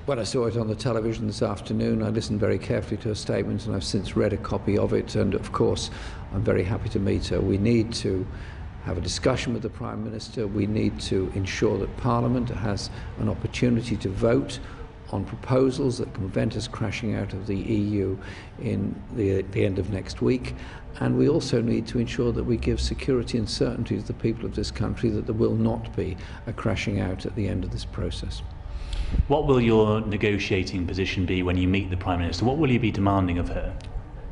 When I saw it on the television this afternoon, I listened very carefully to her statement, and I've since read a copy of it, and of course I'm very happy to meet her. We need to have a discussion with the Prime Minister. We need to ensure that Parliament has an opportunity to vote on proposals that can prevent us crashing out of the EU in the end of next week. And we also need to ensure that we give security and certainty to the people of this country that there will not be a crashing out at the end of this process. What will your negotiating position be when you meet the Prime Minister? What will you be demanding of her?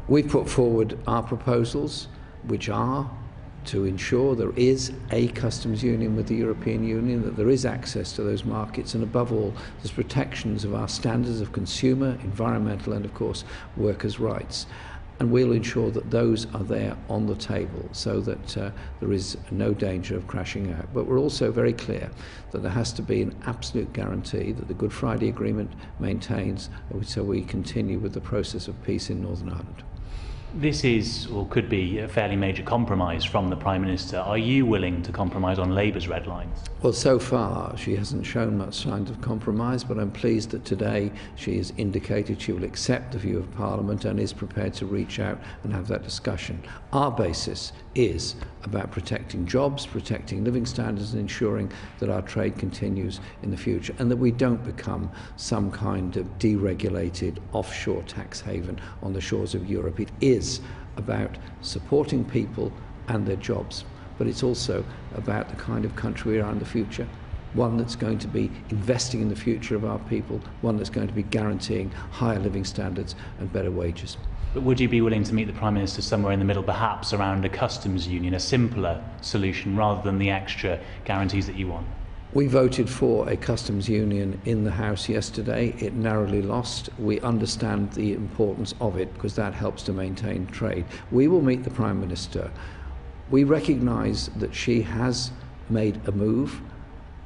We've put forward our proposals, which are to ensure there is a customs union with the European Union, that there is access to those markets, and above all, there's protections of our standards of consumer, environmental and, of course, workers' rights. And we'll ensure that those are there on the table so that there is no danger of crashing out. But we're also very clear that there has to be an absolute guarantee that the Good Friday Agreement maintains, so we continue with the process of peace in Northern Ireland. This is, or could be, a fairly major compromise from the Prime Minister. Are you willing to compromise on Labour's red lines? Well, so far she hasn't shown much signs of compromise, but I'm pleased that today she has indicated she will accept the view of Parliament and is prepared to reach out and have that discussion. Our basis is about protecting jobs, protecting living standards and ensuring that our trade continues in the future and that we don't become some kind of deregulated offshore tax haven on the shores of Europe. It is about supporting people and their jobs, but it's also about the kind of country we are in the future, one that's going to be investing in the future of our people, one that's going to be guaranteeing higher living standards and better wages. But would you be willing to meet the Prime Minister somewhere in the middle, perhaps around a customs union, a simpler solution rather than the extra guarantees that you want? We voted for a customs union in the House yesterday. It narrowly lost. We understand the importance of it because that helps to maintain trade. We will meet the Prime Minister. We recognise that she has made a move.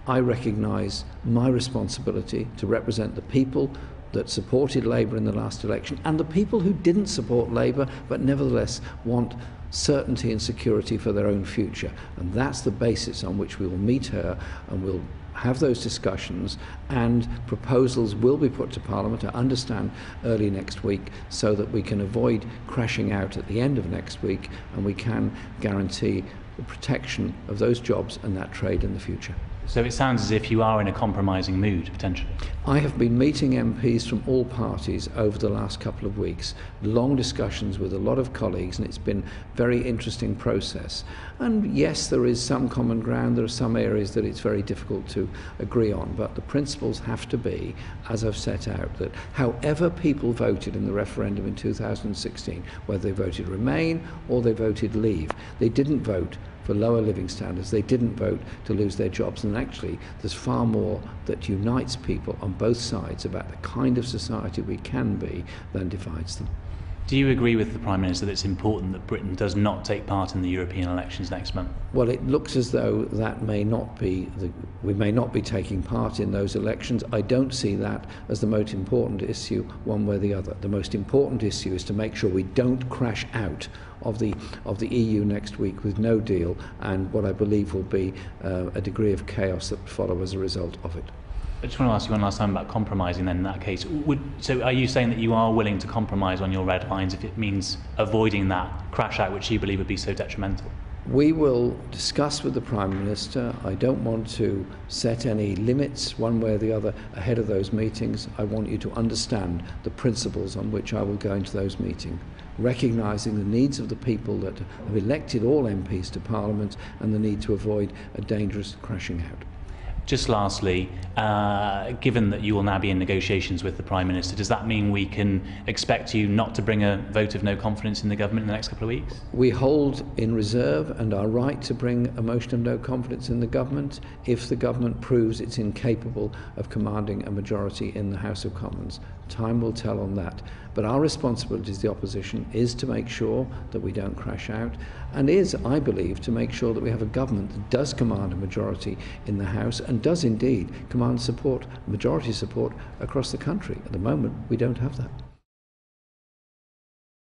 I recognise my responsibility to represent the people that supported Labour in the last election and the people who didn't support Labour but nevertheless want certainty and security for their own future. And that's the basis on which we will meet her, and we'll have those discussions, and proposals will be put to Parliament, I understand, early next week, so that we can avoid crashing out at the end of next week and we can guarantee the protection of those jobs and that trade in the future. So it sounds as if you are in a compromising mood, potentially. I have been meeting MPs from all parties over the last couple of weeks, long discussions with a lot of colleagues, and it's been a very interesting process. And yes, there is some common ground, there are some areas that it's very difficult to agree on, but the principles have to be, as I've set out, that however people voted in the referendum in 2016, whether they voted Remain or they voted Leave, they didn't vote for lower living standards, they didn't vote to lose their jobs, and actually there's far more that unites people on both sides about the kind of society we can be than divides them. Do you agree with the Prime Minister that it's important that Britain does not take part in the European elections next month? Well, it looks as though that may not be we may not be taking part in those elections. I don't see that as the most important issue one way or the other. The most important issue is to make sure we don't crash out of the EU next week with no deal and what I believe will be a degree of chaos that will follow as a result of it. I just want to ask you one last time about compromising then in that case. So are you saying that you are willing to compromise on your red lines if it means avoiding that crash out which you believe would be so detrimental? We will discuss with the Prime Minister. I don't want to set any limits one way or the other ahead of those meetings. I want you to understand the principles on which I will go into those meetings, recognising the needs of the people that have elected all MPs to Parliament and the need to avoid a dangerous crashing out. Just lastly, given that you will now be in negotiations with the Prime Minister, does that mean we can expect you not to bring a vote of no confidence in the government in the next couple of weeks? We hold in reserve and our right to bring a motion of no confidence in the government if the government proves it's incapable of commanding a majority in the House of Commons. Time will tell on that. But our responsibility as the opposition is to make sure that we don't crash out, and is, I believe, to make sure that we have a government that does command a majority in the House and does indeed command support, majority support across the country. At the moment, we don't have that.